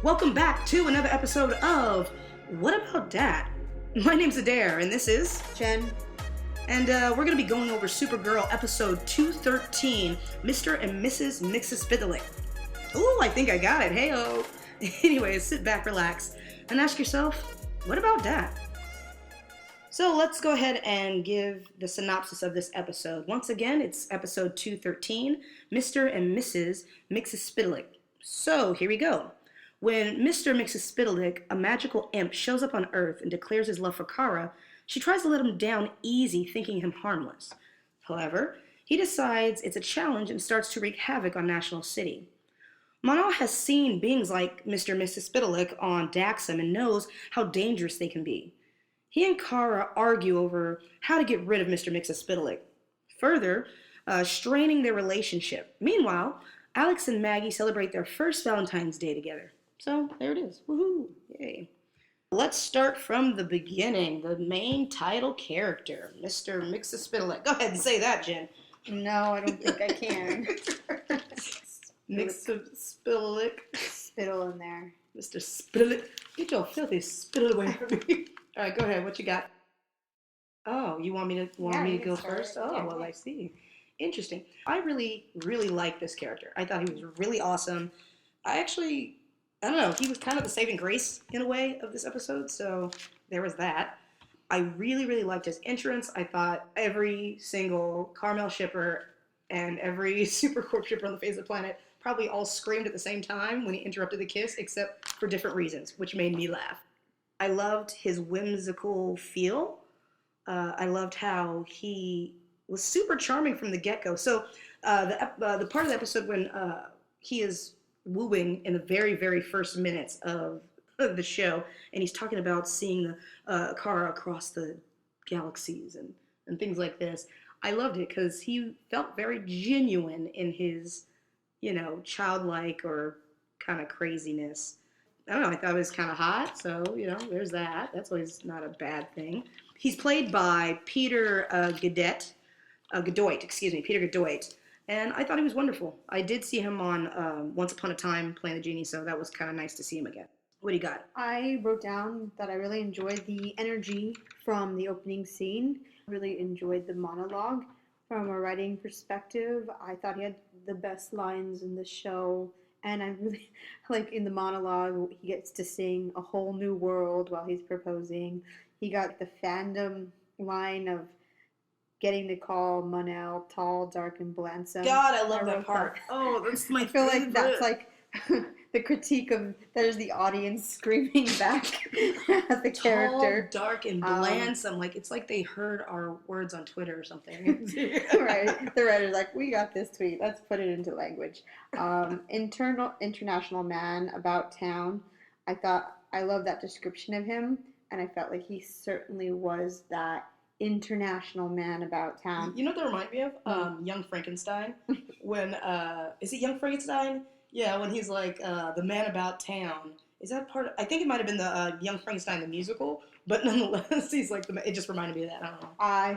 Welcome back to another episode of What About Dat? My name's Adair, and this is Jen. And we're going to be going over SuperGirl episode 213, Mr. and Mrs. Mxyzptlk. Ooh, I think I got it. Hey-o. Anyways, sit back, relax, and ask yourself, what about that? So let's go ahead and give the synopsis of this episode. Once again, it's episode 213, Mr. and Mrs. Mxyzptlk. So here we go. When Mr. Mxyzptlk, a magical imp, shows up on Earth and declares his love for Cara, she tries to let him down easy, thinking him harmless. However, he decides it's a challenge and starts to wreak havoc on National City. Mana has seen beings like Mr. Mxyzptlk on Daxam and knows how dangerous they can be. He and Cara argue over how to get rid of Mr. Mxyzptlk, further straining their relationship. Meanwhile, Alex and Maggie celebrate their first Valentine's Day together. So there it is. Woohoo! Yay. Let's start from the beginning. The main title character, Mr. Mxyzptlk. Go ahead and say that, Jen. No, I don't think I can. Mxyzptlk. Spittle in there. Mr. Spittlk. Get your filthy spittle away from me. All right, go ahead. What you got? Oh, you want me to go first? Oh, yeah, well, I see. Interesting. I really, really like this character. I thought he was really awesome. I don't know, he was kind of the saving grace in a way of this episode, so there was that. I really, really liked his entrance. I thought every single Carmel shipper and every Supercorp shipper on the face of the planet probably all screamed at the same time when he interrupted the kiss, except for different reasons, which made me laugh. I loved his whimsical feel. I loved how he was super charming from the get-go. So the part of the episode when he is wooing in the very, very first minutes of the show, and he's talking about seeing Cara across the galaxies and things like this. I loved it because he felt very genuine in his, childlike or kind of craziness. I don't know, I thought it was kind of hot, so, there's that. That's always not a bad thing. He's played by Peter Godoit. And I thought he was wonderful. I did see him on Once Upon a Time playing the genie, so that was kind of nice to see him again. What do you got? I wrote down that I really enjoyed the energy from the opening scene. Really enjoyed the monologue. From a writing perspective, I thought he had the best lines in the show. And I really, in the monologue, he gets to sing A Whole New World while he's proposing. He got the fandom line of getting to call Manel tall, dark, and blandsome. God, I love that part. Oh, that's my favorite. I feel like that's the critique of, there's the audience screaming back at the character. Tall, dark, and blandsome. It's like they heard our words on Twitter or something. Right. The writer's like, we got this tweet. Let's put it into language. International man about town. I love that description of him, and I felt like he certainly was that international man about town. You know what that reminded me of? Young Frankenstein. When, is it Young Frankenstein? Yeah, when he's like, the man about town. Is that part of, I think it might have been the Young Frankenstein, the musical, but nonetheless, he's like, it just reminded me of that, I don't know.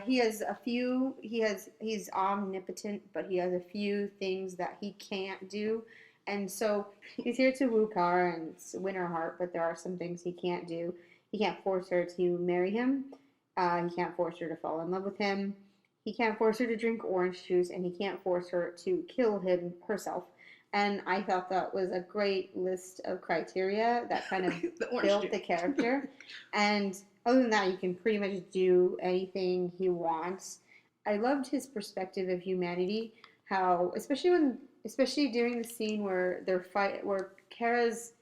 He has he's omnipotent, but he has a few things that he can't do. And so, he's here to woo Cara and win her heart, but there are some things he can't do. He can't force her to marry him. He can't force her to fall in love with him. He can't force her to drink orange juice, and he can't force her to kill herself. And I thought that was a great list of criteria that kind of built the character. And other than that, you can pretty much do anything he wants. I loved his perspective of humanity. How, especially during the scene where where Cara's,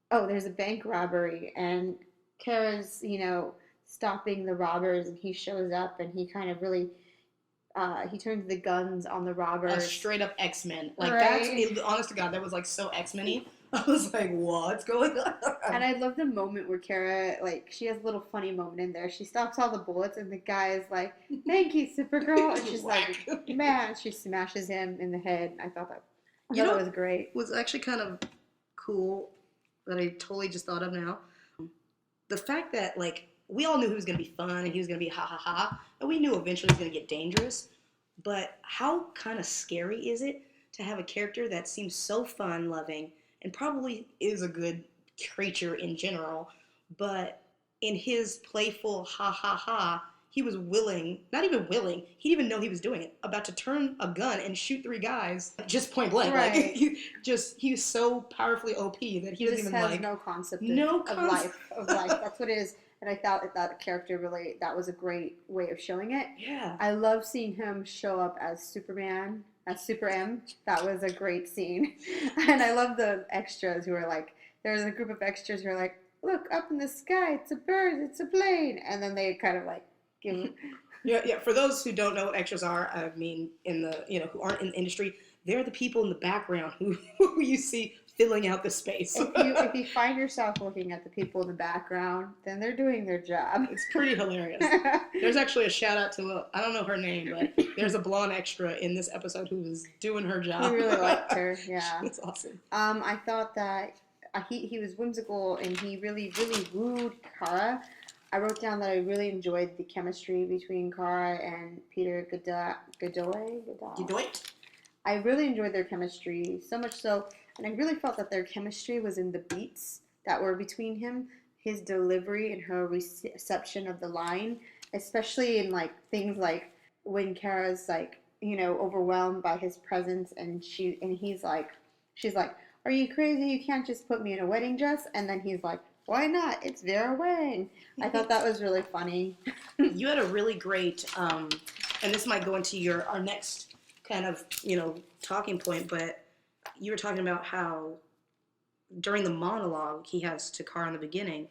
there's a bank robbery, and Cara's, stopping the robbers, and he shows up, and he kind of really, he turns the guns on the robbers. A straight up X-Men. Right. That's, honest to God, that was so X-Men-y. I was like, what's going on? And I love the moment where Cara, she has a little funny moment in there. She stops all the bullets, and the guy is like, thank you, Supergirl. And she's like, man, she smashes him in the head. I thought that was great. Was actually kind of cool that I totally just thought of now. The fact that, we all knew he was going to be fun and he was going to be ha-ha-ha, and we knew eventually he was going to get dangerous, but how kind of scary is it to have a character that seems so fun-loving and probably is a good creature in general, but in his playful ha ha ha, he was willing, not even willing, he didn't even know he was doing it, about to turn a gun and shoot 3 guys just point blank. Right. Like, he was so powerfully OP that he doesn't even has like. no concept of life. That's what it is. And I thought that character really, that was a great way of showing it. Yeah. I love seeing him show up as Superman, as Super M. That was a great scene. And I love the extras who are like, there's a group of extras who are like, look, up in the sky, it's a bird, it's a plane. And then they kind of like give... Yeah. For those who don't know what extras are, I mean, who aren't in the industry, they're the people in the background who you see filling out the space. If you find yourself looking at the people in the background, then they're doing their job. It's pretty hilarious. There's actually a shout out to, I don't know her name, but there's a blonde extra in this episode who was doing her job. We really liked her, yeah. It's awesome. I thought that he was whimsical and he really, really wooed Cara. I wrote down that I really enjoyed the chemistry between Cara and Peter Godoy. I really enjoyed their chemistry, so much so, and I really felt that their chemistry was in the beats that were between him, his delivery and her reception of the line, especially in like things like when Cara's like, overwhelmed by his presence and she's like, are you crazy? You can't just put me in a wedding dress. And then he's like, why not? It's Vera Wang. I thought that was really funny. You had a really great, and this might go into our next kind of, talking point, but you were talking about how during the monologue he has to Cara in the beginning,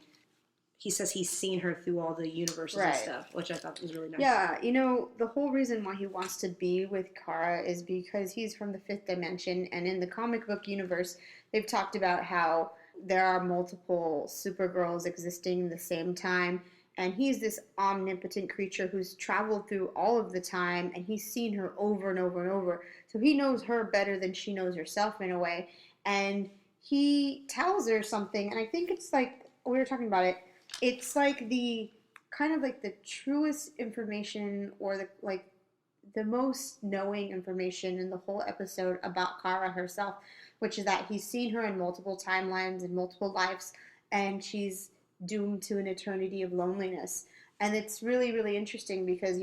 he says he's seen her through all the universes and stuff, which I thought was really nice. Yeah, the whole reason why he wants to be with Cara is because he's from the 5th dimension, and in the comic book universe, they've talked about how there are multiple Supergirls existing at the same time, and he's this omnipotent creature who's traveled through all of the time, and he's seen her over and over and over. So he knows her better than she knows herself in a way, and he tells her something, and I think it's like, we were talking about it, it's like the kind of like the truest information or the most knowing information in the whole episode about Cara herself, which is that he's seen her in multiple timelines and multiple lives, and she's doomed to an eternity of loneliness. And it's really, really interesting because,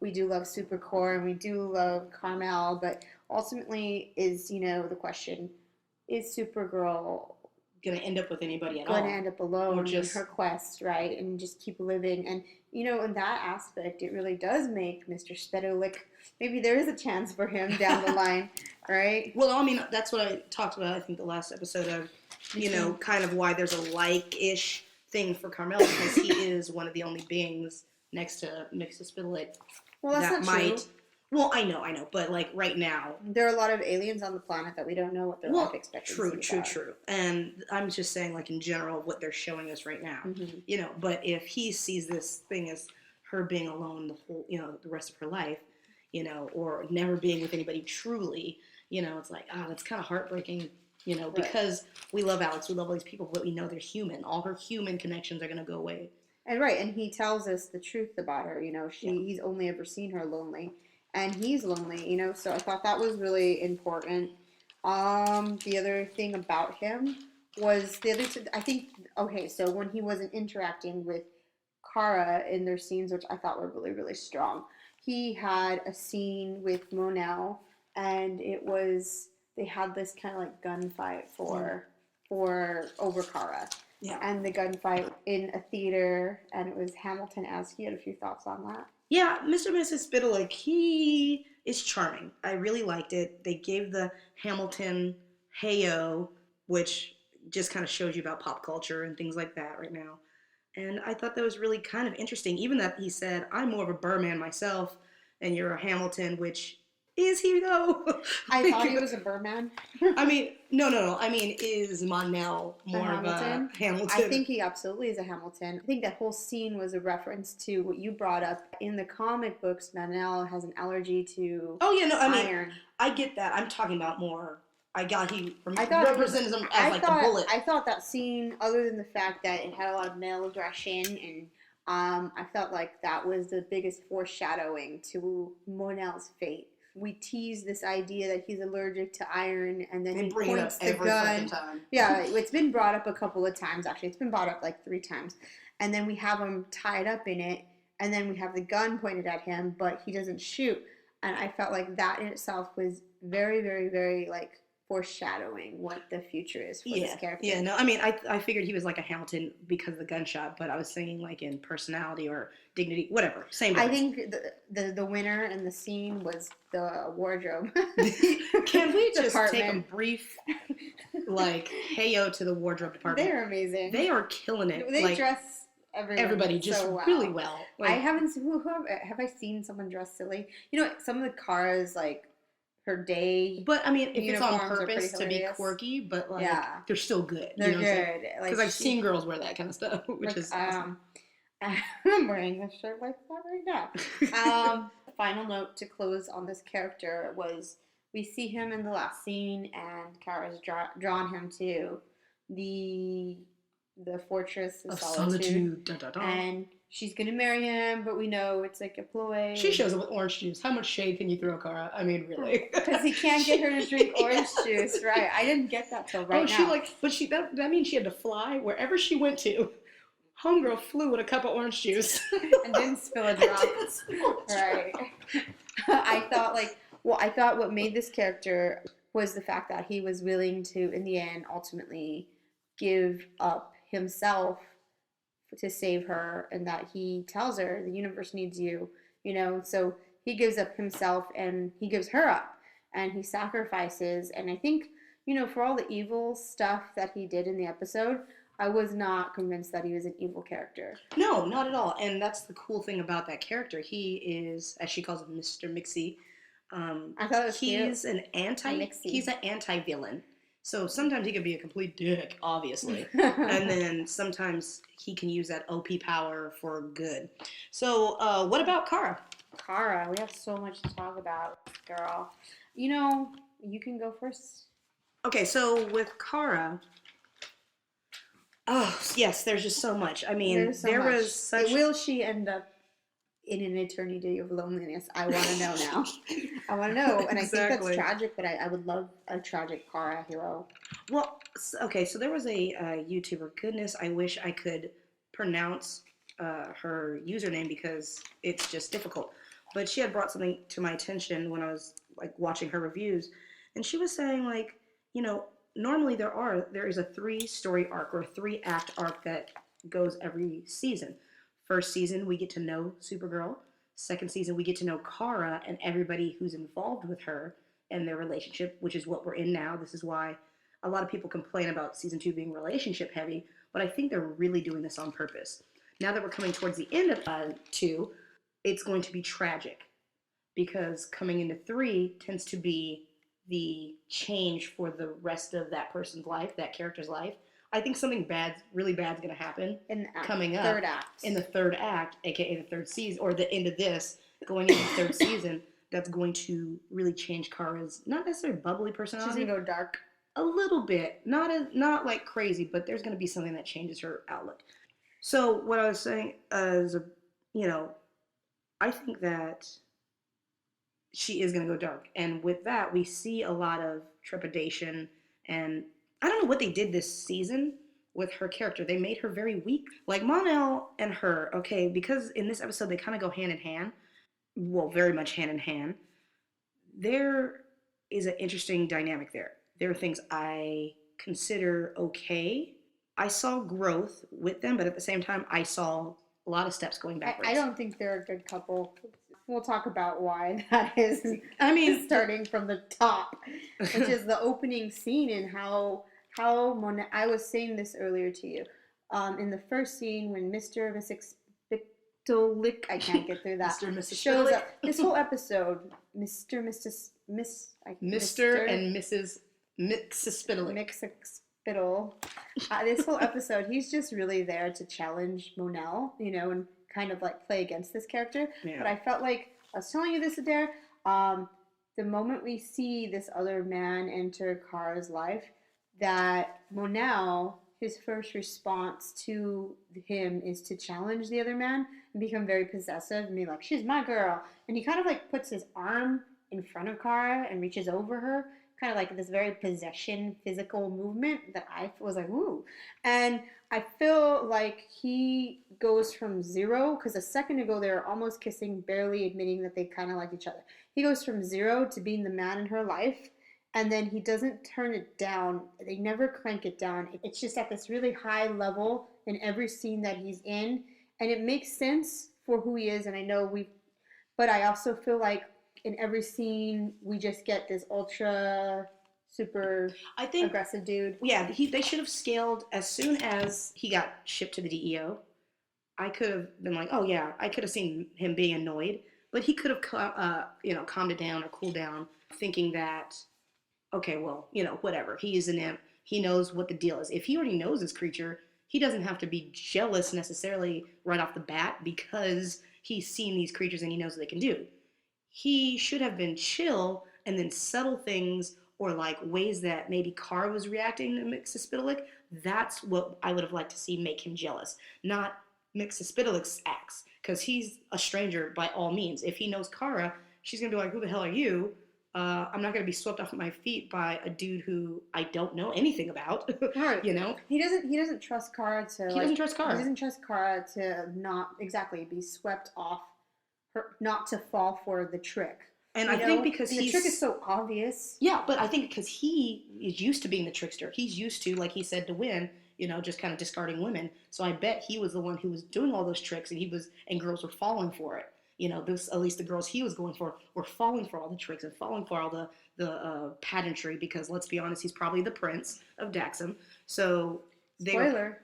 we do love Supercore and we do love Carmel, but ultimately is, the question, is Supergirl going to end up with anybody at all? Going to end up alone or just in her quest, right? And just keep living. And, in that aspect, it really does make Mxyzptlk, maybe there is a chance for him down the line, right? Well, I mean, that's what I talked about, I think, the last episode of, kind of why there's a like-ish thing for Carmel, because he is one of the only beings next to Mxyzptlk well, that's not true. Well, I know, but like right now, there are a lot of aliens on the planet that we don't know what their life expectancy is. True. And I'm just saying, like in general, what they're showing us right now, But if he sees this thing as her being alone the whole, the rest of her life, or never being with anybody truly, it's like, that's kind of heartbreaking. Because we love Alex, we love all these people, but we know they're human. All her human connections are going to go away. And and he tells us the truth about her. He's only ever seen her lonely, and he's lonely. So I thought that was really important. The other thing about him was I think. Okay, so when he wasn't interacting with Cara in their scenes, which I thought were really, really strong, he had a scene with Monel, and it was. They had this kind of like gunfight over Cara. Yeah. And the gunfight in a theater, and it was Hamilton-esque. You had a few thoughts on that? Yeah, Mr. Mxyzptlk, he is charming. I really liked it. They gave the Hamilton heyo, which just kind of shows you about pop culture and things like that right now. And I thought that was really kind of interesting. Even that he said, I'm more of a Burman myself, and you're a Hamilton, which... Is he, though? I thought he was a Burman. I mean, no. I mean, is Monel more of a Hamilton? I think he absolutely is a Hamilton. I think that whole scene was a reference to what you brought up. In the comic books, Monel has an allergy to iron. I get that. I'm talking about more... he represents him as a bullet. I thought that scene, other than the fact that it had a lot of male aggression and... I felt like that was the biggest foreshadowing to Monel's fate. we tease this idea that he's allergic to iron, and then They he bring it up points the every gun. fucking time. Yeah, it's been brought up a couple of times, actually. It's been brought up like 3 times. And then we have him tied up in it, and then we have the gun pointed at him, but he doesn't shoot. And I felt like that in itself was very, very, very, like, foreshadowing what the future is for this character. Yeah, no, I mean, I figured he was like a Hamilton because of the gunshot, but I was saying like in personality or dignity, whatever, same difference. I think the winner in the scene was the wardrobe. Can we just take a department. brief, like, hey-yo to the wardrobe department? They're amazing. They are killing it. They like, dress everybody just so well. really well. Like, I haven't have I seen someone dress silly? You know, some of the Cara's like her day. But I mean, if it's on uniforms are pretty purpose to be hilarious. quirky, but like Yeah. they're still good. They're you know good. Because I've seen girls wear that kind of stuff, which like, is awesome. I'm wearing this shirt like that right now. Final note to close on this character was we see him in the last scene, and Cara's drawn him to the fortress of solitude. Dun, dun, dun. And she's gonna marry him, but we know it's like a ploy. She shows up with orange juice. How much shade can you throw, Cara? I mean, really? Because he can't get her to drink orange juice, right? I didn't get that till right now. That means she had to fly wherever she went to. Homegirl flew with a cup of orange juice And didn't spill a drop. Right. I thought what made this character was the fact that he was willing to, in the end, ultimately give up himself to save her, and that he tells her the universe needs you, you know. So he gives up himself and he gives her up, and he sacrifices. And I think, you know, for all the evil stuff that he did in the episode, I was not convinced that he was an evil character. No, not at all. And that's the cool thing about that character. He is, as she calls him, Mr. Mxy. I thought it was he's cute. He's an anti-villain. So sometimes he could be a complete dick, obviously. And then sometimes he can use that OP power for good. So what about Cara? Cara, we have so much to talk about, girl. You know, you can go first. Okay, so with Cara, oh, yes, there's just so much. I mean, was such... Will she end up in an eternity of loneliness? I want to know now. I want to know. And Exactly. I think that's tragic, but I would love a tragic Cara hero. Well, okay, so there was a YouTuber. Goodness, I wish I could pronounce her username because it's just difficult. But she had brought something to my attention when I was like watching her reviews, and she was saying like, you know, normally there is a 3-story arc or a 3-act arc that goes every season. First season, we get to know Supergirl. Second season, we get to know Cara and everybody who's involved with her and their relationship, which is what we're in now. This is why a lot of people complain about season 2 being relationship heavy, but I think they're really doing this on purpose. Now that we're coming towards the end of 2, it's going to be tragic because coming into 3 tends to be the change for the rest of that person's life, that character's life. I think something really bad is going to happen coming up. Third act. In the 3rd act, aka the 3rd season, or the end of this, going into the 3rd season, that's going to really change Cara's, not necessarily bubbly personality. She's going to go dark. A little bit. Not like crazy, but there's going to be something that changes her outlook. So what I was saying is, you know, I think that she is going to go dark. And with that, we see a lot of trepidation, and I don't know what they did this season with her character. They made her very weak. Like Mon-El and her, okay, because in this episode they kind of go hand in hand. Well, very much hand in hand. There is an interesting dynamic there. There are things I consider okay. I saw growth with them, but at the same time, I saw a lot of steps going backwards. I don't think they're a good couple. We'll talk about why that is. I mean, starting from the top, which is the opening scene and how I was saying this earlier to you. In the first scene when Mr. and Mxyzptlk, I can't get through that, shows up. This whole episode, Mr. and Mrs. Mxyzptlk. This whole episode, he's just really there to challenge Mon-El, you know, and kind of like play against this character. Yeah. But I felt like, I was telling you this, Adair, the moment we see this other man enter Cara's life, that Mon-El, his first response to him is to challenge the other man and become very possessive and be like, she's my girl. And he kind of like puts his arm in front of Cara and reaches over her, kind of like this very possession physical movement that I was like, ooh. And I feel like he goes from zero, because a second ago they were almost kissing, barely admitting that they kind of like each other. He goes from zero to being the man in her life, and then he doesn't turn it down. They never crank it down. It's just at this really high level in every scene that he's in, and it makes sense for who he is. And I know but I also feel like in every scene we just get this ultra super I think aggressive dude. Yeah, they should have scaled as soon as he got shipped to the DEO. I could have been like, oh yeah, I could have seen him being annoyed, but he could have calmed it down or cooled down, thinking that, okay, well, whatever. He is an imp. He knows what the deal is. If he already knows this creature, he doesn't have to be jealous necessarily right off the bat because he's seen these creatures and he knows what they can do. He should have been chill and then subtle things or like ways that maybe Cara was reacting to Mxyzptlk. That's what I would have liked to see make him jealous, not Mxyzptlk's acts, because he's a stranger by all means. If he knows Cara, she's gonna be like, "Who the hell are you?" I'm not gonna be swept off my feet by a dude who I don't know anything about. Right. He doesn't trust Cara to. He doesn't trust Cara. He doesn't trust Cara to not exactly be swept off her, not to fall for the trick. And I think because the trick is so obvious. Yeah, but I think because he is used to being the trickster. He's used to, like he said, to win, just kind of discarding women. So I bet he was the one who was doing all those tricks, and girls were falling for it. At least the girls he was going for were falling for all the tricks and falling for all the pageantry, because let's be honest, he's probably the prince of Daxam. So Spoiler.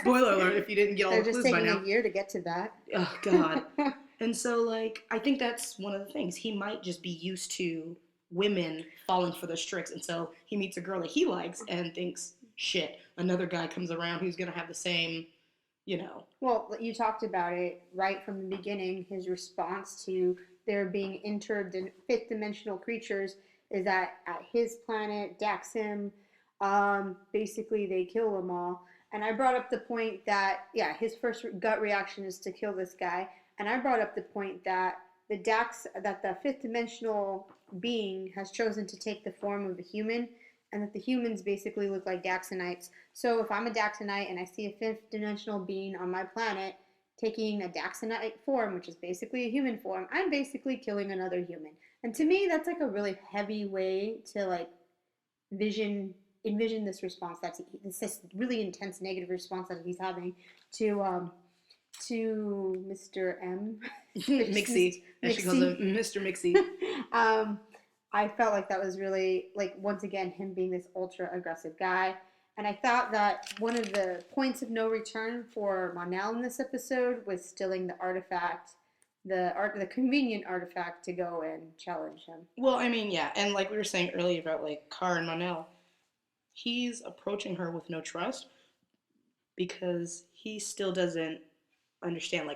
Spoiler alert! If you didn't get all the clues by now. They're just taking a year to get to that. Oh God. And so, I think that's one of the things. He might just be used to women falling for those tricks. And so he meets a girl that he likes and thinks, shit, another guy comes around who's going to have the same, Well, you talked about it right from the beginning. His response to there being fifth dimensional creatures is that at his planet, Daxam, basically they kill them all. And I brought up the point that, his first gut reaction is to kill this guy. And I brought up the point that the fifth dimensional being has chosen to take the form of a human, and that the humans basically look like Daxonites. So if I'm a Daxonite and I see a fifth dimensional being on my planet taking a Daxonite form, which is basically a human form, I'm basically killing another human. And to me, that's like a really heavy way to envision this response. This really intense negative response that he's having to Mr. M. Mxy. As she calls him, Mr. Mxy. I felt like that was really, once again, him being this ultra aggressive guy. And I thought that one of the points of no return for Mon-El in this episode was stealing the artifact, the convenient artifact to go and challenge him. Well, I mean, yeah. And like we were saying earlier about Cara and Mon-El, he's approaching her with no trust because he still doesn't understand.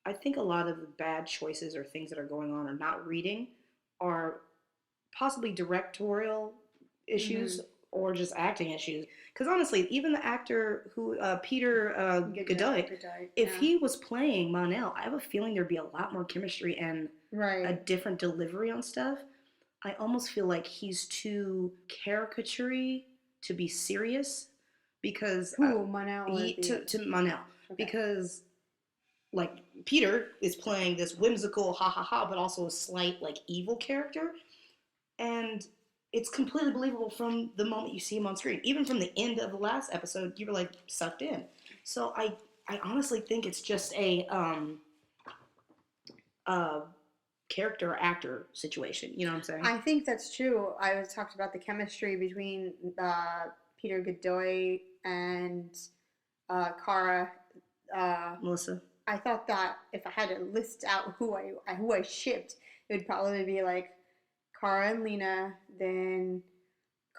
I think a lot of the bad choices or things that are going on or not reading are possibly directorial issues or just acting issues. Because honestly, even the actor who, Peter Godoy, if he was playing Mon-El, I have a feeling there'd be a lot more chemistry and a different delivery on stuff. I almost feel like he's too caricature-y to be serious because... Mon-El? To Mon-El. Okay. Because... Peter is playing this whimsical ha-ha-ha, but also a slight, evil character. And it's completely believable from the moment you see him on screen. Even from the end of the last episode, you were, sucked in. So I honestly think it's just a character or actor situation. You know what I'm saying? I think that's true. I talked about the chemistry between Peter Godoy and Cara. Melissa. I thought that if I had to list out who I shipped, it would probably be Cara and Lena, then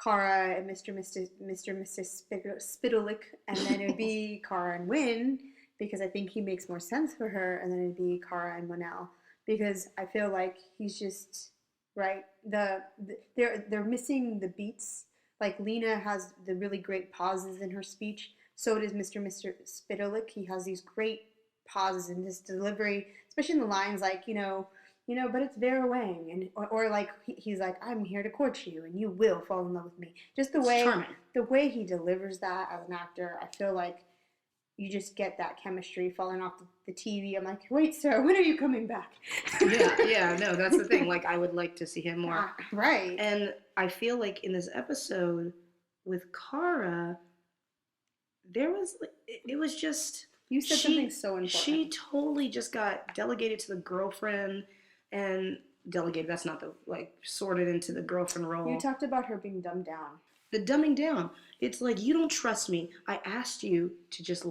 Cara and Mr. Mxyzptlk, and then it'd be Cara and Win, because I think he makes more sense for her, and then it'd be Cara and Mon-El, because I feel like he's just right. They're missing the beats. Lena has the really great pauses in her speech. So does Mr. Mxyzptlk. He has these great pauses in his delivery, especially in the lines but it's Vera Wang, and or like he's like, I'm here to court you, and you will fall in love with me. Just Charming. the way he delivers that as an actor, I feel like you just get that chemistry falling off the TV. I'm like, wait, sir, when are you coming back? Yeah, no, that's the thing. Like, I would like to see him more. Right. And I feel like in this episode with Cara, it was just... You said something so important. She totally just got delegated to the girlfriend, and delegated, that's not the, like, sorted into the girlfriend role. You talked about her being dumbed down. The dumbing down. It's like, you don't trust me. I asked you to just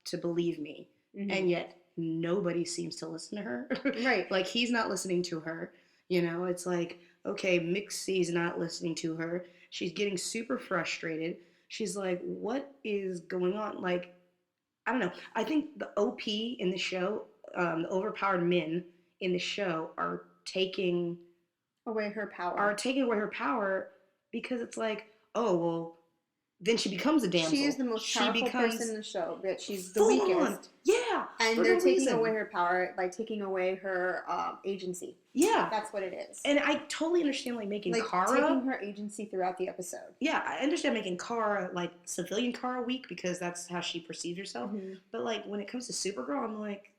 to believe me. Mm-hmm. And yet nobody seems to listen to her. Right. Like, he's not listening to her. It's like, okay, Mxy's not listening to her. She's getting super frustrated. She's like, what is going on? Like, I don't know. I think the OP in the show, the overpowered men in the show are taking away her power. Because it's like, oh, well, then she becomes a damsel. She is the most powerful person in the show, but she's the weakest. Yeah. And they're taking away her power by taking away her agency. Yeah. That's what it is. And I totally understand, like, making Cara... taking her agency throughout the episode. Yeah, I understand making Cara, like, civilian Cara weak, because that's how she perceives herself. Mm-hmm. But, like, when it comes to Supergirl, I'm like...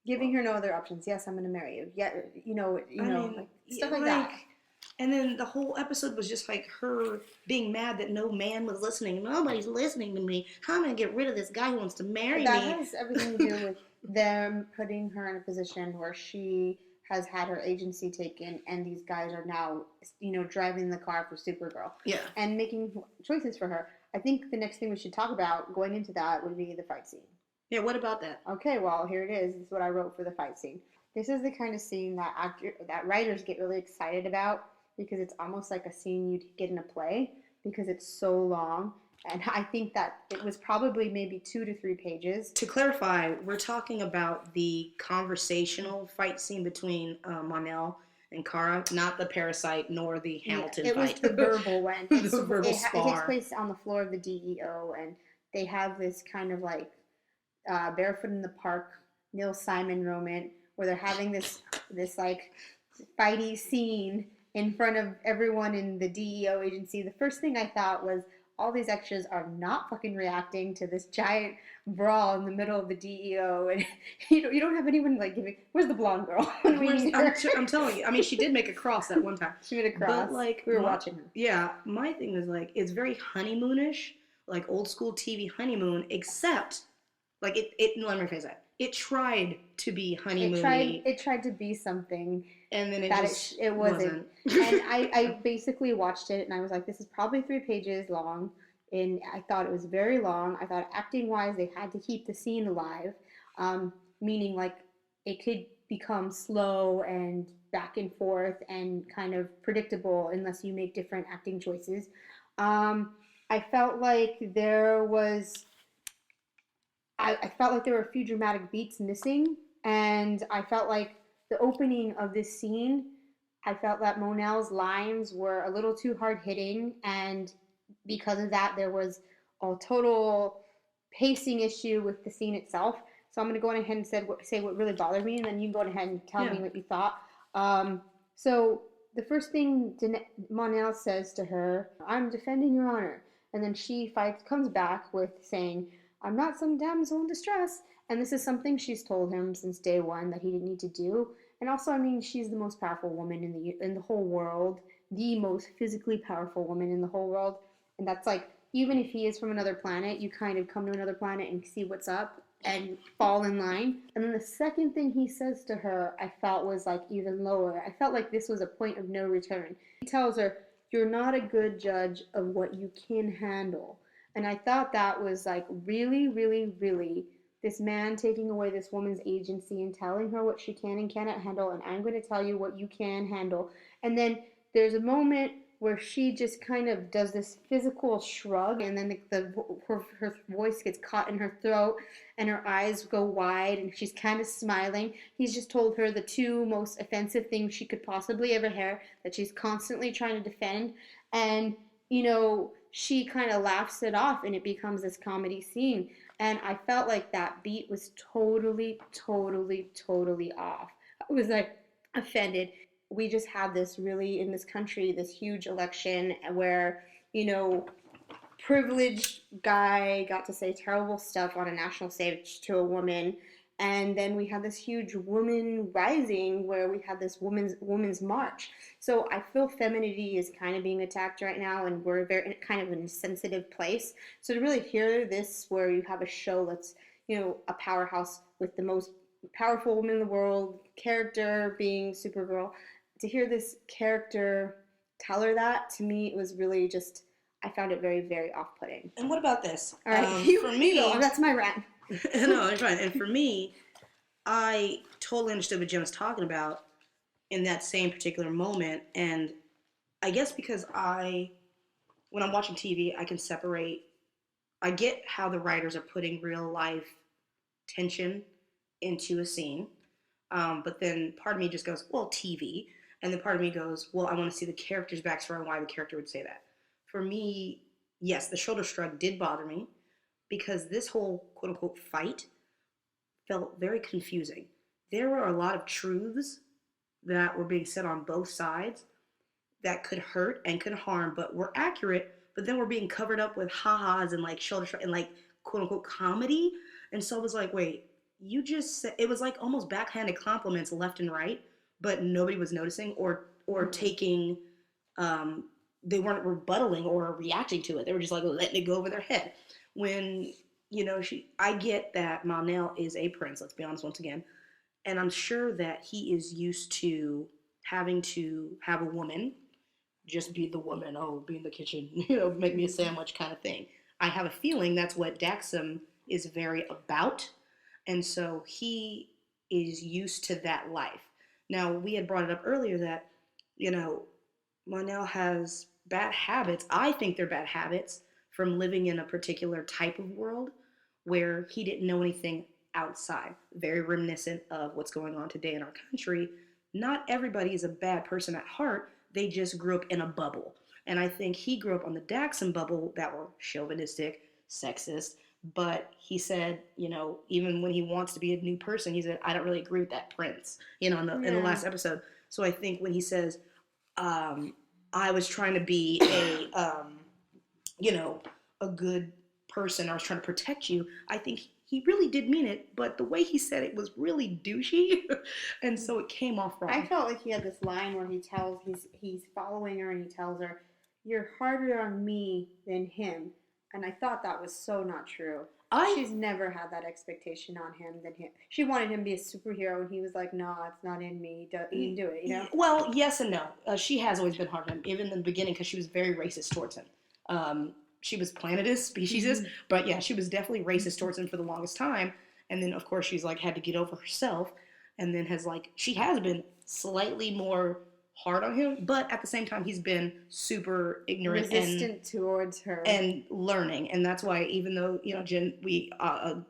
Giving her no other options. Yes, I'm going to marry you. Yeah, stuff like that. And then the whole episode was just like her being mad that no man was listening. Nobody's listening to me. How am I going to get rid of this guy who wants to marry me? That has everything to do with them putting her in a position where she has had her agency taken, and these guys are now, driving the car for Supergirl. Yeah. And making choices for her. I think the next thing we should talk about going into that would be the fight scene. Yeah, what about that? Okay, well, here it is. This is what I wrote for the fight scene. This is the kind of scene that writers get really excited about, because it's almost like a scene you'd get in a play, because it's so long. And I think that it was probably maybe 2 to 3 pages. To clarify, we're talking about the conversational fight scene between Mon-El and Cara, not the Parasite nor the Hamilton fight. It was the verbal one. The verbal spar. It takes place on the floor of the DEO, and they have this kind of like Barefoot in the Park, Neil Simon moment, where they're having this like fighty scene in front of everyone in the DEO agency. The first thing I thought was, all these extras are not fucking reacting to this giant brawl in the middle of the DEO, and you don't have anyone like giving. Where's the blonde girl? I'm telling you. I mean, she did make a cross at one time. She made a cross. But like, we were watching her. Yeah, my thing is like, it's very honeymoonish, like old school TV honeymoon, except like it. Let me rephrase that. It tried to be honeymoony. It tried to be something. And then it wasn't. And I basically watched it, and I was like, this is probably 3 pages long, and I thought it was very long. I thought acting-wise, they had to keep the scene alive, meaning like it could become slow and back and forth and kind of predictable unless you make different acting choices. I felt like there was... I felt like there were a few dramatic beats missing, and I felt like the opening of this scene, I felt that Mon-El's lines were a little too hard-hitting, and because of that, there was a total pacing issue with the scene itself. So I'm going to go ahead and say what really bothered me, and then you go ahead and tell me what you thought. So the first thing Mon-El says to her, I'm defending your honor. And then she comes back with saying, I'm not some damsel in distress. And this is something she's told him since day one that he didn't need to do. And also, I mean, she's the most powerful woman in the whole world, the most physically powerful woman in the whole world. And that's like, even if he is from another planet, you kind of come to another planet and see what's up and fall in line. And then the second thing he says to her, I felt was like even lower. I felt like this was a point of no return. He tells her, you're not a good judge of what you can handle. And I thought that was like really, really, really this man taking away this woman's agency and telling her what she can and cannot handle, and I'm going to tell you what you can handle. And then there's a moment where she just kind of does this physical shrug, and then her voice gets caught in her throat, and her eyes go wide, and she's kind of smiling. He's just told her the 2 most offensive things she could possibly ever hear, that she's constantly trying to defend, and, she kind of laughs it off, and it becomes this comedy scene. And I felt like that beat was totally, totally, totally off. I was like, offended. We just had this really in this country, this huge election where, you know, privileged guy got to say terrible stuff on a national stage to a woman, and then we had this huge woman rising where we had this women's march. So I feel femininity is kind of being attacked right now, and we're very kind of in a sensitive place. So to really hear this, where you have a show that's, you know, a powerhouse with the most powerful woman in the world, character being Supergirl, to hear this character tell her that, to me it was really just, I found it very, very off-putting. And what about this? All right, For me, that's my rant. no, it's fine. And for me, I totally understood what Jen was talking about in that same particular moment. And I guess because when I'm watching TV, I can separate. I get how the writers are putting real life tension into a scene. But then part of me just goes, well, TV. And then part of me goes, well, I want to see the character's backstory and why the character would say that. For me, yes, the shoulder shrug did bother me because this whole quote-unquote fight felt very confusing. There were a lot of truths that were being said on both sides that could hurt and could harm, but were accurate, but then were being covered up with ha-has and like shoulder shrug and like quote-unquote comedy. And so I was like, wait, you just said, it was like almost backhanded compliments left and right, but nobody was noticing or taking, they weren't rebuttaling or reacting to it. They were just like letting it go over their head. When, you know, I get that Monel is a prince, let's be honest once again, and I'm sure that he is used to having to have a woman just be the woman, be in the kitchen, you know, make me a sandwich kind of thing. I have a feeling that's what Daxam is very about, and so he is used to that life. Now, we had brought it up earlier that, you know, Monel has bad habits. I think they're bad habits from living in a particular type of world where he didn't know anything outside. Very reminiscent of what's going on today in our country. Not everybody is a bad person at heart. They just grew up in a bubble. And I think he grew up on the Daxam bubble that were chauvinistic, sexist. But he said, you know, even when he wants to be a new person, he said, I don't really agree with that prince, you know, in the last episode. So I think when he says, I was trying to be you know, a good person, I was trying to protect you, I think he really did mean it, but the way he said it was really douchey, and so it came off wrong. I felt like he had this line where he tells, he's following her and he tells her, you're harder on me than him. And I thought that was so not true. She's never had that expectation on him than him. She wanted him to be a superhero, and he was like, no, it's not in me. He can do it, you know? Well, yes and no. She has always been hard on him, even in the beginning, because she was very racist towards him. She was planetist, speciesist, but yeah, she was definitely racist towards him for the longest time. And then, of course, she's like had to get over herself, and then she has been slightly more hard on him, but at the same time, he's been super ignorant, resistant towards her, and learning. And that's why, even though, you know, Jen, we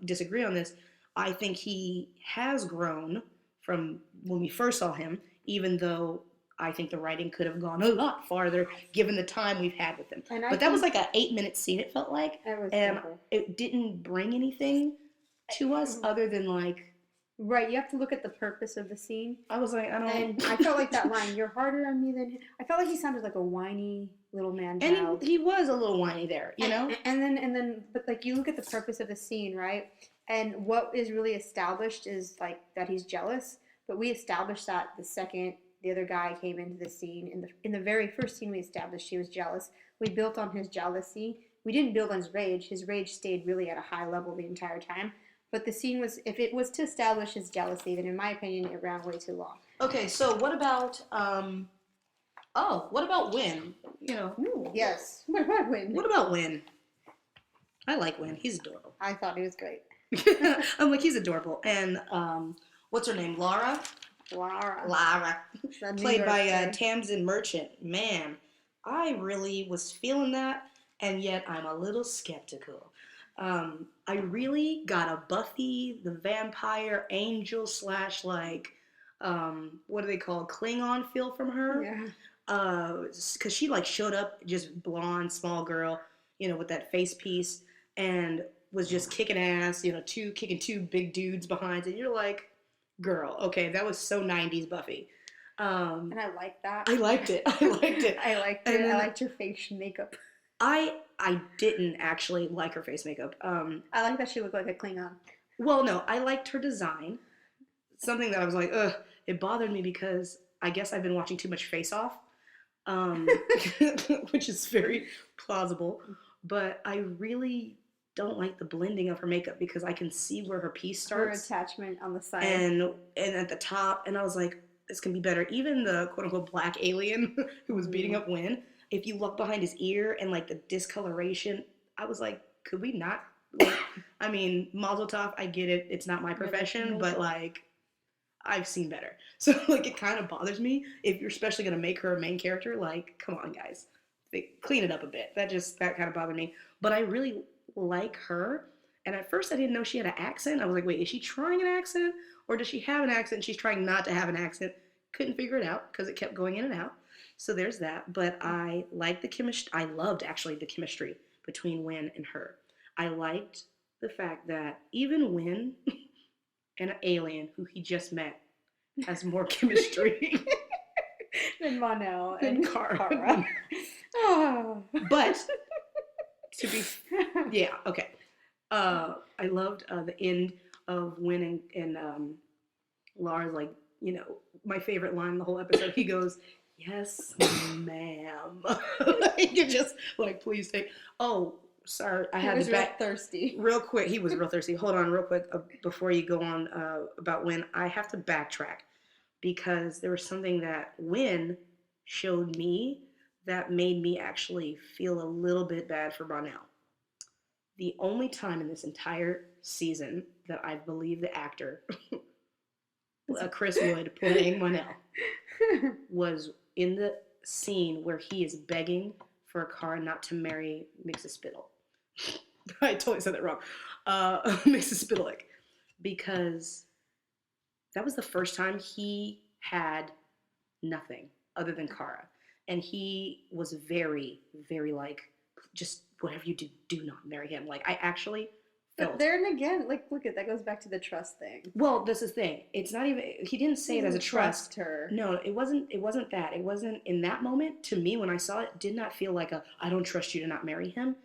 disagree on this, I think he has grown from when we first saw him, even though I think the writing could have gone a lot farther given the time we've had with him. But that was like an 8-minute scene, it felt like. And it didn't bring anything to us other than like... Right, you have to look at the purpose of the scene. I was like, I don't... And I felt like that line, you're harder on me than him. I felt like he sounded like a whiny little man child. And he was a little whiny there, you know? And then, but like you look at the purpose of the scene, right? And what is really established is like that he's jealous. But we established that the second the other guy came into the scene. In the very first scene we established he was jealous. We built on his jealousy. We didn't build on his rage. His rage stayed really at a high level the entire time. But the scene was, if it was to establish his jealousy, then in my opinion, it ran way too long. Okay, so what about, what about Win? You know. Ooh, yes. What about Win? What about Win? I like Win. He's adorable. I thought he was great. I'm like, he's adorable. And, what's her name? Lara. Played by Tamsin Merchant. Man, I really was feeling that, and yet I'm a little skeptical. I really got a Buffy the Vampire Angel / like, what do they call, Klingon feel from her? Yeah. Because she like showed up just blonde, small girl, you know, with that face piece, and was just kicking ass, you know, kicking two big dudes behind, and you're like, girl, okay, that was so 90s Buffy. And I like that. I liked it. I liked it. I liked it. I liked your face makeup. I didn't actually like her face makeup. I like that she looked like a Klingon. Well, no, I liked her design. Something that I was like, ugh, it bothered me because I guess I've been watching too much Face Off, which is very plausible. But I really don't like the blending of her makeup because I can see where her piece starts. Her attachment on the side. And at the top, and I was like, this can be better. Even the quote-unquote black alien who was beating up Wynn, if you look behind his ear and like the discoloration, I was like, could we not? Like, I mean, Mazel Tov, I get it. It's not my profession, but like, I've seen better. So like, it kind of bothers me if you're especially gonna make her a main character. Like, come on, guys, clean it up a bit. That kind of bothered me. But I really like her. And at first, I didn't know she had an accent. I was like, wait, is she trying an accent, or does she have an accent? And she's trying not to have an accent. Couldn't figure it out because it kept going in and out. So there's that. But I like the chemistry. I loved actually the chemistry between Wynn and her. I liked the fact that even Wynn and an alien who he just met has more chemistry than Monel and Cara. Oh. But to be, yeah, okay. I loved the end of Wynn and Lars, like, you know, my favorite line in the whole episode. He goes, "Yes, ma'am." Like, you just like, please take. Oh, sorry, I had to back. Thirsty. Real quick, he was real thirsty. Hold on, real quick, before you go on about Wynn, I have to backtrack because there was something that Wynn showed me that made me actually feel a little bit bad for Monel. The only time in this entire season that I believe the actor, Chris Wood, playing Monel, was in the scene where he is begging for Cara not to marry Mxyzptlk. I totally said that wrong. Mxyzptlk. Because that was the first time he had nothing other than Cara. And he was very, very like, just whatever you do, do not marry him. Like, I actually felt. But there and again, like, look at that goes back to the trust thing. Well, this is the thing. It's not even. He didn't say it as a trust. Her. No, it wasn't. It wasn't that. It wasn't in that moment. To me, when I saw it, did not feel like a I don't trust you to not marry him.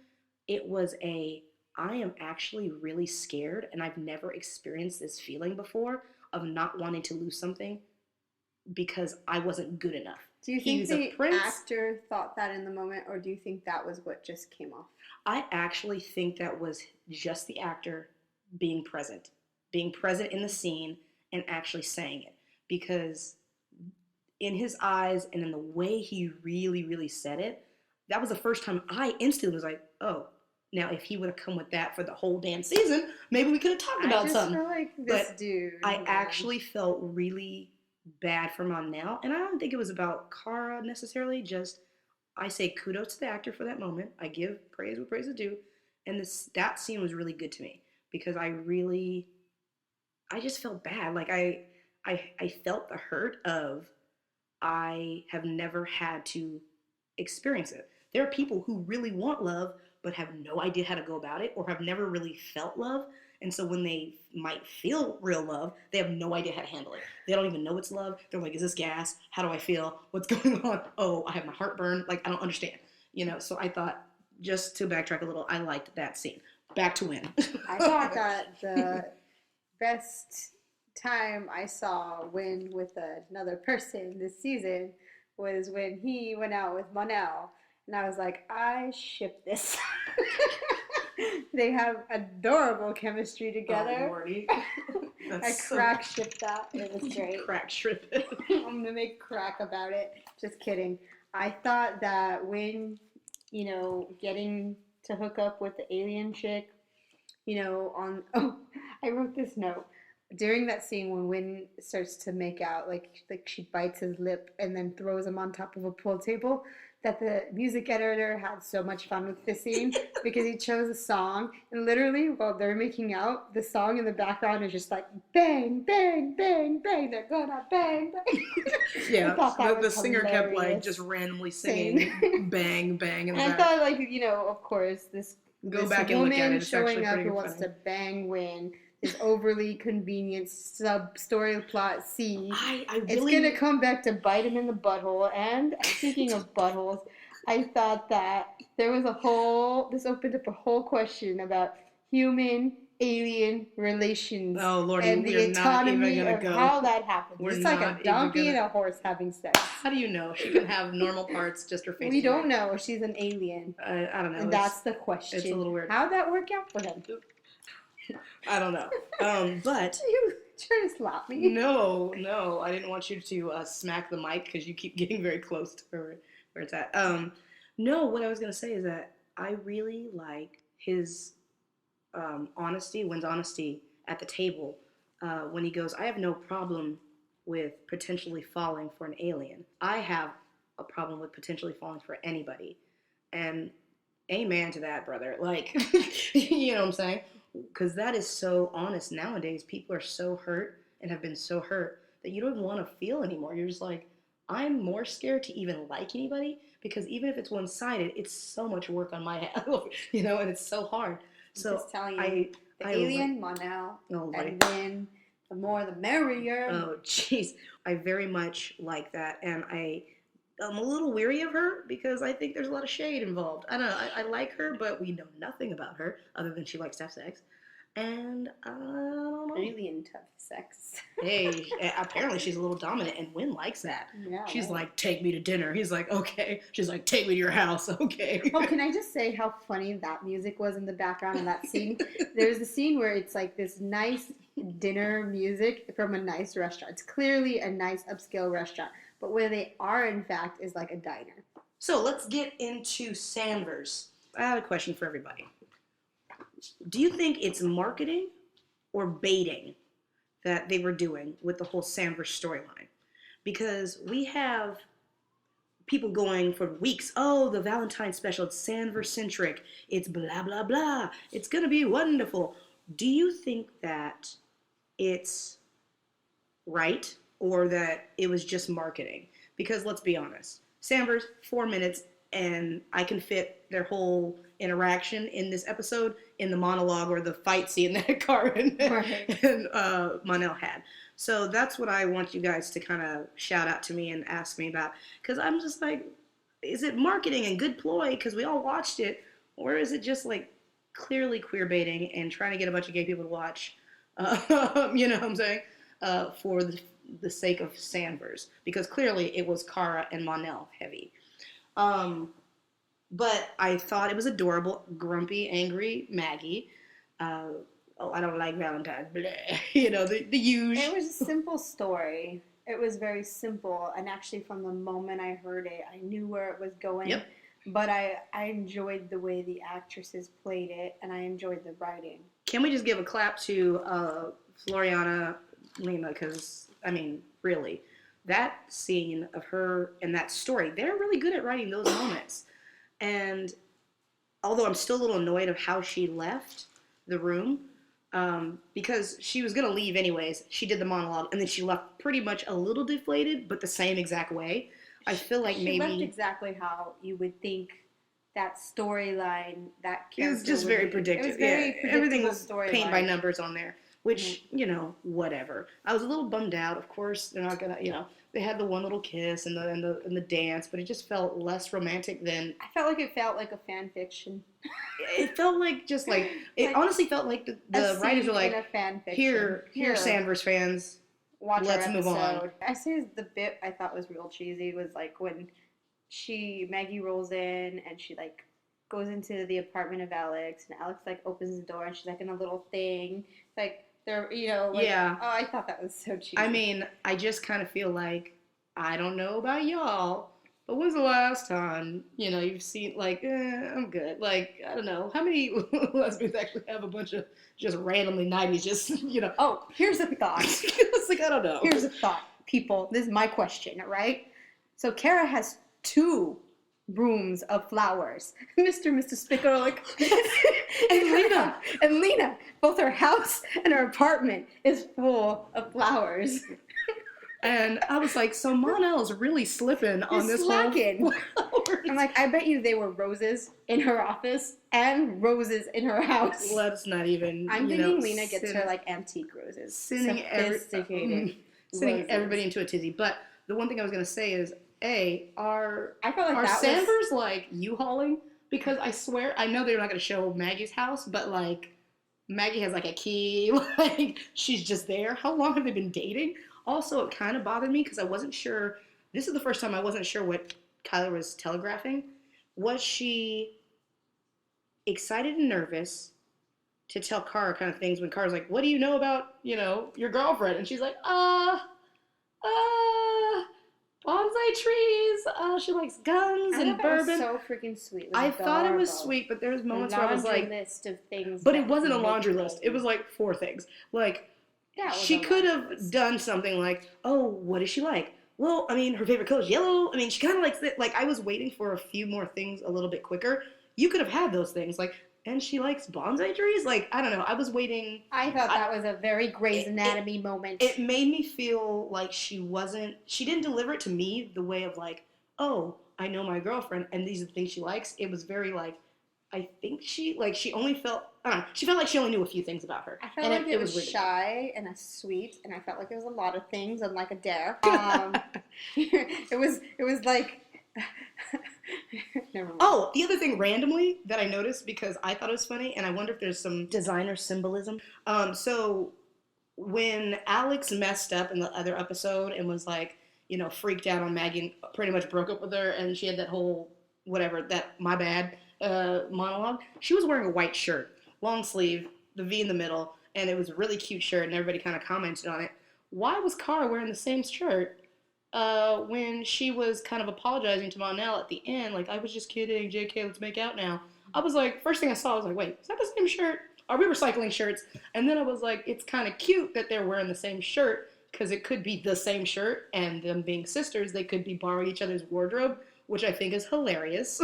It was a I am actually really scared, and I've never experienced this feeling before of not wanting to lose something because I wasn't good enough. Do you think the actor thought that in the moment, or do you think that was what just came off? I actually think that was just the actor being present in the scene and actually saying it. Because in his eyes and in the way he really, really said it, that was the first time I instantly was like, oh, now if he would have come with that for the whole damn season, maybe we could have talked about something. I just feel like this dude. I actually felt really bad for Monel, and I don't think it was about Cara necessarily. Just I say kudos to the actor for that moment. I give praise where praise is due, and that scene was really good to me because I just felt bad. Like I felt the hurt of I have never had to experience it. There are people who really want love but have no idea how to go about it or have never really felt love. And so when they might feel real love, they have no idea how to handle it. They don't even know it's love. They're like, is this gas? How do I feel? What's going on? Oh, I have my heartburn. Like, I don't understand. You know, so I thought, just to backtrack a little, I liked that scene. Back to Wynn. I thought that the best time I saw Wynn with another person this season was when he went out with Monel. And I was like, I ship this. They have adorable chemistry together. Oh, Morty. I crack shipped that. It was great. Crack strip it. I'm gonna make crack about it. Just kidding. I thought that when, you know, getting to hook up with the alien chick, you know, I wrote this note. During that scene when Wynn starts to make out, like she bites his lip and then throws him on top of a pool table, that the music editor had so much fun with this scene because he chose a song, and literally while they're making out, the song in the background is just like bang, bang, bang, bang. They're gonna bang, bang. Yeah, the singer kept like just randomly singing bang, bang. And I thought, like, you know, of course, this back and look at it. It's showing up who wants to bang Wynn. his overly convenient sub-story plot C. I It's really... going to come back to bite him in the butthole. And speaking of buttholes, I thought that there was this opened up a whole question about human-alien relations. Oh, Lord, and we the are not even autonomy gonna of go. how that happens. We're It's like not a even donkey gonna... and a horse having sex. How do you know? She can have normal parts, just her face. We don't know. She's an alien. I don't know. And that's the question. It's a little weird. How'd that work out for him? I don't know. But... You trying to slap me? No, I didn't want you to smack the mic because you keep getting very close to where it's at. No, what I was going to say is that I really like his honesty, Wynn's honesty at the table when he goes, I have no problem with potentially falling for an alien. I have a problem with potentially falling for anybody. And amen to that, brother. Like, you know what I'm saying? Because that is so honest. Nowadays, people are so hurt and have been so hurt that you don't even want to feel anymore. You're just like, I'm more scared to even like anybody because even if it's one-sided, it's so much work on my head, you know, and it's so hard. So just telling you, the alien, Monel, and then the more the merrier. Oh, jeez. I very much like that, and I'm a little weary of her because I think there's a lot of shade involved. I don't know. I like her, but we know nothing about her other than she likes to have sex. And I don't know. Alien tough sex. Hey, apparently she's a little dominant, and Wynn likes that. Yeah, she's right. like, take me to dinner. He's like, okay. She's like, take me to your house. Okay. Oh, can I just say how funny that music was in the background of that scene? There's a scene where it's like this nice dinner music from a nice restaurant. It's clearly a nice upscale restaurant. But where they are, in fact, is like a diner. So let's get into Sanvers. I have a question for everybody. Do you think it's marketing or baiting that they were doing with the whole Sanvers storyline? Because we have people going for weeks, oh, the Valentine's special, it's Sanvers-centric, it's blah, blah, blah, it's going to be wonderful. Do you think that it's right or that it was just marketing? Because let's be honest, Sanvers, 4 minutes, and I can fit their whole interaction in this episode in the monologue or the fight scene that Cara and Monel had. So that's what I want you guys to kind of shout out to me and ask me about. Because I'm just like, is it marketing and good ploy because we all watched it? Or is it just like clearly queer baiting and trying to get a bunch of gay people to watch, you know what I'm saying, for the sake of Sanvers? Because clearly it was Cara and Monel heavy. But I thought it was adorable, grumpy, angry Maggie. Oh, I don't like Valentine's. You know, the usual. It was a simple story. It was very simple. And actually, from the moment I heard it, I knew where it was going. Yep. But I enjoyed the way the actresses played it, and I enjoyed the writing. Can we just give a clap to Floriana Lima? Because, I mean, really, that scene of her and that story, they're really good at writing those moments. And although I'm still a little annoyed of how she left the room, because she was going to leave anyways, she did the monologue, and then she left pretty much a little deflated, but the same exact way. I feel like she left exactly how you would think that storyline, that character. It was just very predictable. It was very predictable. Everything was paint by numbers on there, which, you know, whatever. I was a little bummed out. Of course, they're not going to, you know, they had the one little kiss and the dance, but it just felt less romantic than... I felt like it felt like a fan fiction. It felt like just like... It honestly felt like the writers were like, here, Sanvers fans, let's move on. I say the bit I thought was real cheesy was like when Maggie rolls in and she like goes into the apartment of Alex, and Alex like opens the door and she's like in a little thing. Like... you know, like, yeah. Oh, I thought that was so cheesy. I mean, I just kind of feel like, I don't know about y'all, but when's the last time, you know, you've seen, like, I'm good. Like, I don't know. How many lesbians actually have a bunch of just randomly 90s just, you know. Oh, here's a thought. It's like, I don't know. Here's a thought, people. This is my question, all right? So Cara has 2 rooms of flowers. Mr. and Mrs. Mxyzptlk and Lena, both her house and her apartment is full of flowers. And I was like, so Monel's really slipping on this slacking. whole I'm like, I bet you they were roses in her office and roses in her house. Let's not even. I'm thinking Lena gets her like antique roses. Sending everybody into a tizzy. But the one thing I was gonna say is, are Sanders like U-hauling? Because I swear, I know they're not gonna show Maggie's house, but like Maggie has like a key, like she's just there. How long have they been dating? Also, it kind of bothered me because I wasn't sure. This is the first time I wasn't sure what Kyler was telegraphing. Was she excited and nervous to tell Cara kind of things when Cara's like, what do you know about, your girlfriend? And she's like, bonsai trees. She likes guns and bourbon. So freaking sweet. I thought it was sweet, but there was moments where I was like, list of things. But it wasn't a laundry list. It was like 4 things. Like, she could have done something like, oh, what is she like? Well, I mean, her favorite color is yellow. I mean, she kind of likes it. Like, I was waiting for a few more things a little bit quicker. You could have had those things. Like, and she likes bonsai trees? Like, I don't know. I was waiting. I thought that was a very Grey's Anatomy moment. It made me feel like she didn't deliver it to me the way of like, oh, I know my girlfriend and these are the things she likes. It was very like, I think she only felt, I don't know, she felt like she only knew a few things about her. I felt like it was shy and a sweet, and I felt like there was a lot of things, unlike a dare. It was like, never mind. Oh, the other thing randomly that I noticed because I thought it was funny, and I wonder if there's some designer symbolism. So when Alex messed up in the other episode and was like, freaked out on Maggie and pretty much broke up with her, and she had that whole, my bad, monologue, she was wearing a white shirt, long sleeve, the V in the middle, and it was a really cute shirt, and everybody kind of commented on it. Why was Cara wearing the same shirt when she was kind of apologizing to Monel at the end? Like, I was just kidding, JK, let's make out now. I was like, first thing I saw, I was like, wait, is that the same shirt? Are we recycling shirts? And then I was like, it's kind of cute that they're wearing the same shirt, because it could be the same shirt, and them being sisters, they could be borrowing each other's wardrobe, which I think is hilarious,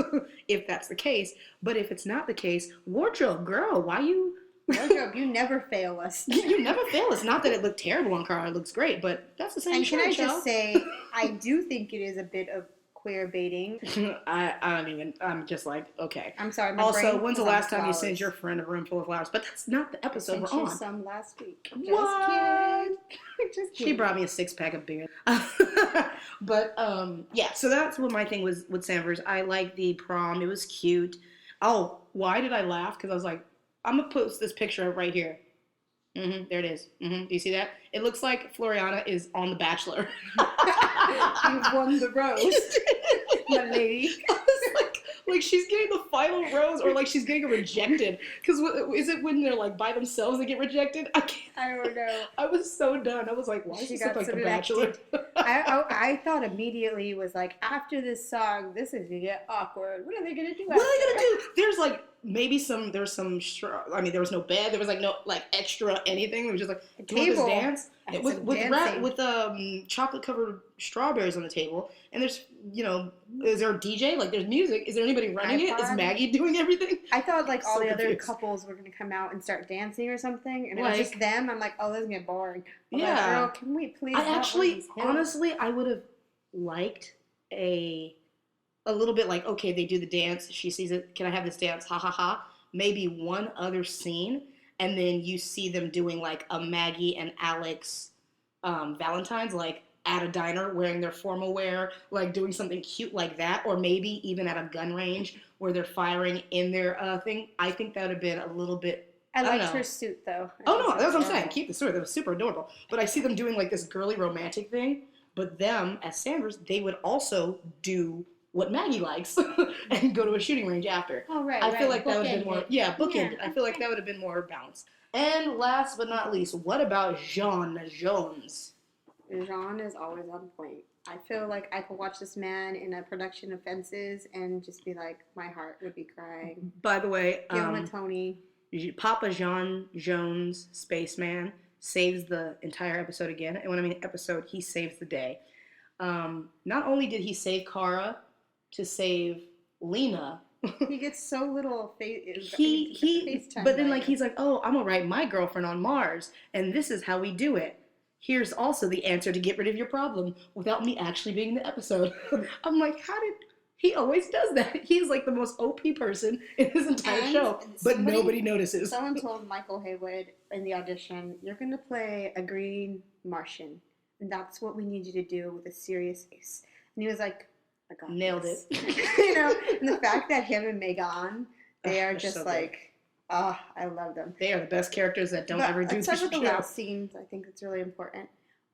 if that's the case. But if it's not the case, wardrobe, girl, why you... Wardrobe, you never fail us. You never fail us. Not that it looked terrible on Cara, it looks great, but that's the same shirt, And can I just say, I do think it is a bit of queer baiting. I'm just like, okay. I'm sorry, Also, when's the last time you sent your friend a room full of flowers? But that's not the episode we're on. I sent you some last week. What? Just kidding. She brought me a 6-pack of beer. But, yeah, so that's what my thing was with Sanvers. I liked the prom. It was cute. Oh, why did I laugh? Because I was like, I'm going to post this picture right here. There it is. Do you see that? It looks like Floriana is on The Bachelor. You've won the rose, my lady. Like she's getting the final rose, or like she's getting rejected. Because is it when they're like by themselves they get rejected? I don't know. I was so done. I was like, why is she like The Bachelor? I thought immediately was like, after this song, this is gonna get awkward. What are they gonna do? There's like maybe there was some there was no bed. There was like no like extra anything. It was just like a table dance with chocolate covered strawberries on the table. And there's is there a DJ? Like there's music. Is there anybody running it? Is Maggie doing everything? I thought like all the other couples were gonna come out and start dancing or something, and it was just them. I'm like, oh, this is gonna get boring. I'm like, girl, can we please? Honestly, I would have liked a little bit like, okay, they do the dance. She sees it. Can I have this dance? Ha ha ha. Maybe one other scene, and then you see them doing like a Maggie and Alex Valentine's, like at a diner wearing their formal wear, like doing something cute like that, or maybe even at a gun range where they're firing in their thing. I think that would have been a little bit. I liked her suit though. Oh no, that's what I'm saying. Keep the suit. That was super adorable. But I see them doing like this girly romantic thing. But them as Sanders, they would also do what Maggie likes and go to a shooting range after. Oh right. I feel like that would have been more. Yeah, bookend. I feel like that would have been more balanced. And last but not least, what about Jean Jones? Jean is always on point. I feel like I could watch this man in a production of Fences and just be like, my heart would be crying. By the way, give him a Tony. Papa Jean Jones, Spaceman, saves the entire episode again. And when I mean episode, he saves the day. Not only did he save Cara to save Lena. He gets so little face. But then like he's like, oh, I'm gonna write my girlfriend on Mars, and this is how we do it. here's also the answer to get rid of your problem without me actually being in the episode. I'm like, how did he always does that? He's like the most OP person in this entire show, but nobody notices. Someone told Michael Haywood in the audition, "You're going to play a green Martian, and that's what we need you to do with a serious face." And he was like, "I got Nailed this." it. You know, and the fact that him and Megan, they are just so like, oh, I love them. They are the best characters that don't ever do Let's talk this about the show. last scenes. I think it's really important.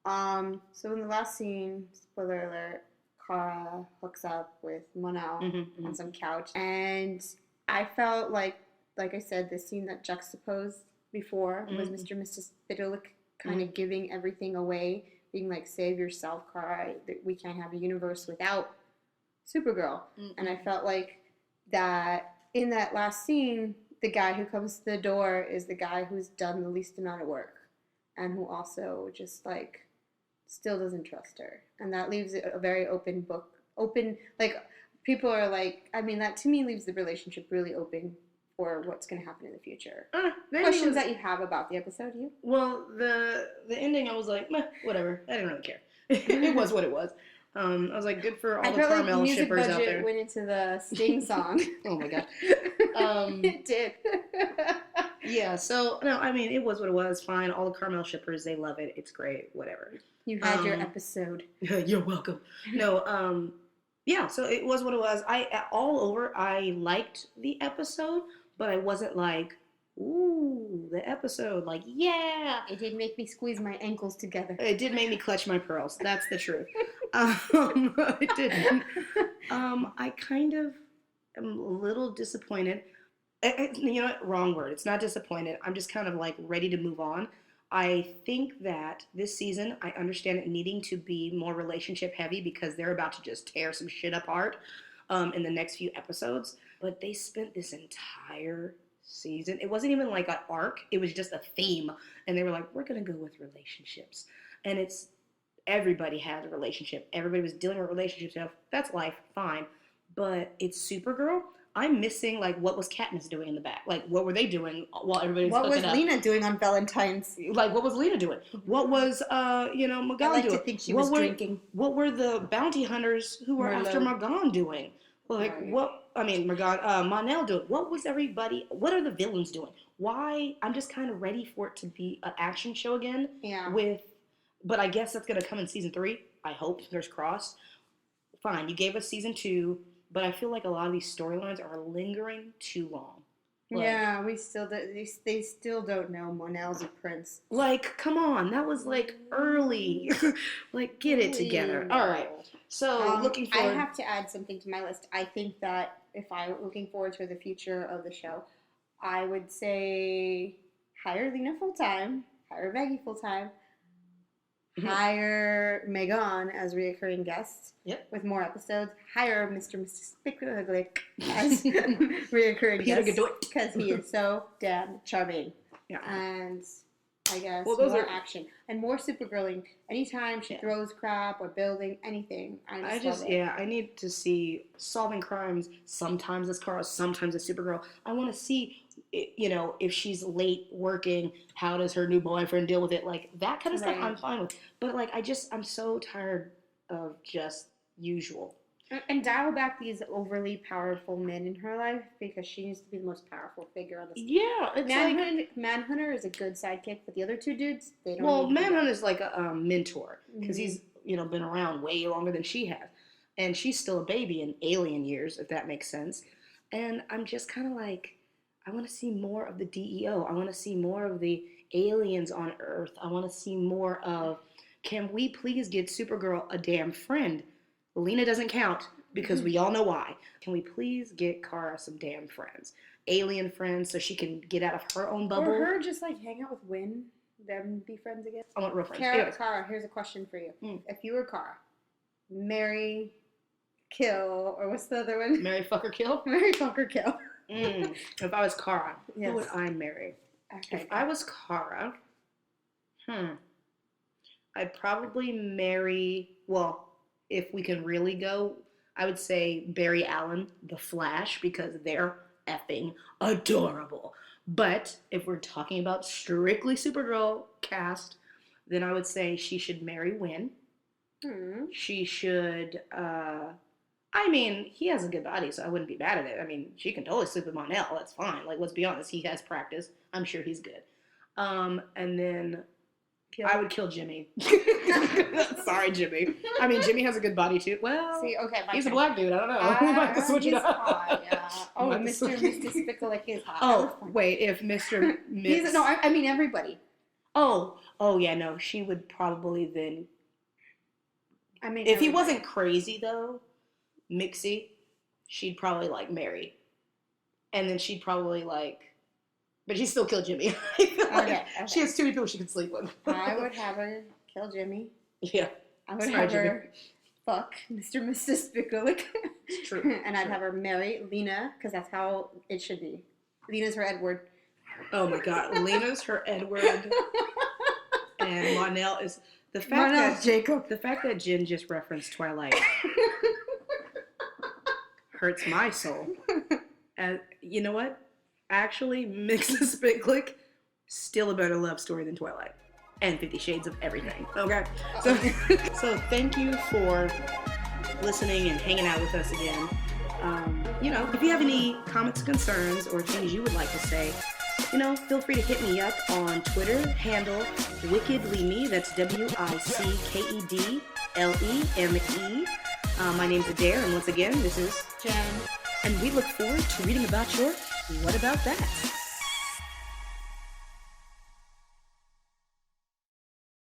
So in the last scene, spoiler alert, Cara hooks up with Monel on some couch, and I felt like I said, the scene that juxtaposed before was Mr. Mxyzptlk kind of giving everything away, being like, "Save yourself, Cara. We can't have a universe without Supergirl." And I felt like that in that last scene, the guy who comes to the door is the guy who's done the least amount of work, and who also just like still doesn't trust her, and that leaves it a very open book. Like people are like, I mean, that to me leaves the relationship really open for what's going to happen in the future. Questions that you have about the episode, you? Well, the ending, I was like, meh, whatever. I didn't really care. It was what it was. I was like, good for all the Carmel shippers out there. Went into the Sting song. Oh my god. It did. Yeah, so, no, I mean, it was what it was. Fine. All the Carmel shippers, they love it. It's great. Whatever. You had your episode. You're welcome. No, yeah, so it was what it was. I liked the episode, but I wasn't like, ooh, the episode. Like, yeah. It did make me squeeze my ankles together. It did make me clutch my pearls. That's the truth. It didn't. I kind of am a little disappointed. You know what? Wrong word. It's not disappointed. I'm just kind of like ready to move on. I think that this season, I understand it needing to be more relationship heavy because they're about to just tear some shit apart in the next few episodes. But they spent this entire season. It wasn't even like an arc. It was just a theme. And they were like, we're going to go with relationships. And it's everybody had a relationship. Everybody was dealing with relationship stuff. That's life. Fine. But it's Supergirl. I'm missing, like, what was Katniss doing in the back? Like, what were they doing while everybody was hooking up? What was Lena doing on Valentine's? Like, what was Lena doing? What was, Magan doing? I like to think she was drinking. What were the bounty hunters who were after Magan doing? Like, Monel doing? What was everybody, what are the villains doing? Why? I'm just kind of ready for it to be an action show again. Yeah. But I guess that's going to come in season 3. I hope. There's crossed. Fine. You gave us season 2. But I feel like a lot of these storylines are lingering too long. Like, yeah, they still don't know Monel's a prince. Like, come on, that was like early. Like, get it together. All right. So looking forward. I have to add something to my list. I think that if I'm looking forward to the future of the show, I would say hire Lena full time, hire Maggie full time. Hire Megan as reoccurring guest with more episodes. Hire Mr. Mxyzptlk as reoccurring guest because he is so damn charming. Yeah. And I guess more action and more Supergirling. Anytime she throws crap or building anything, I need to see solving crimes. Sometimes it's Cara, sometimes it's Supergirl. I want to see, if she's late working, how does her new boyfriend deal with it? Like, that kind of stuff I'm fine with. But, like, I'm so tired of just usual. And dial back these overly powerful men in her life because she needs to be the most powerful figure on the stage. Yeah. It's Manhunter is a good sidekick, but the other two dudes, they don't. Well, Manhunter's like a mentor because he's, been around way longer than she has. And she's still a baby in alien years, if that makes sense. And I'm just kind of like, I want to see more of the DEO. I want to see more of the aliens on Earth. I want to see more of, can we please get Supergirl a damn friend? Lena doesn't count because we all know why. Can we please get Cara some damn friends? Alien friends so she can get out of her own bubble. Or her just like hang out with Wynn, them be friends again. I want real friends. Cara, here's a question for you. If you were Cara, marry, kill, or what's the other one? Marry, fuck, or kill? Marry, fuck, or kill. If I was Cara, who would I marry? Okay. If I was Cara, I'd probably marry, well, if we can really go, I would say Barry Allen, The Flash, because they're effing adorable. But if we're talking about strictly Supergirl cast, then I would say she should marry Win. She should, I mean, he has a good body, so I wouldn't be mad at it. I mean, she can totally sleep with Monel. That's fine. Like, let's be honest. He has practice. I'm sure he's good. And then I would kill Jimmy. Sorry, Jimmy. I mean, Jimmy has a good body, too. Well, see, okay, he's a black dude. I don't know. We might have to switch it up. Hot, yeah. Oh, Mxyzptlk is hot. Oh, wait, if Mr. Mix... No, I mean everybody. Oh, yeah, no. She would probably then... I mean, if he wasn't crazy, though, Mixy, she'd probably, like, marry. And then she'd probably, like... But she'd still kill Jimmy. I feel like okay. she has too many people she could sleep with. I would have her kill Jimmy. Yeah. I would have her fuck Mr. Mxyzptlk. It's true. And I'd have her marry Lena, because that's how it should be. Lena's her Edward. Oh, my God. Lena's her Edward. And Monel is... The fact that Jen just referenced Twilight hurts my soul. And you know what? Actually, Mxyzptlk still a better love story than Twilight and 50 Shades of everything. Okay, so thank you for listening and hanging out with us again. You know, if you have any comments, concerns, or things you would like to say, you know, feel free to hit me up on Twitter, handle WickedlyMe, that's WICKEDLEME. My name's Adair, and once again, this is Jen. And we look forward to reading about your What About That?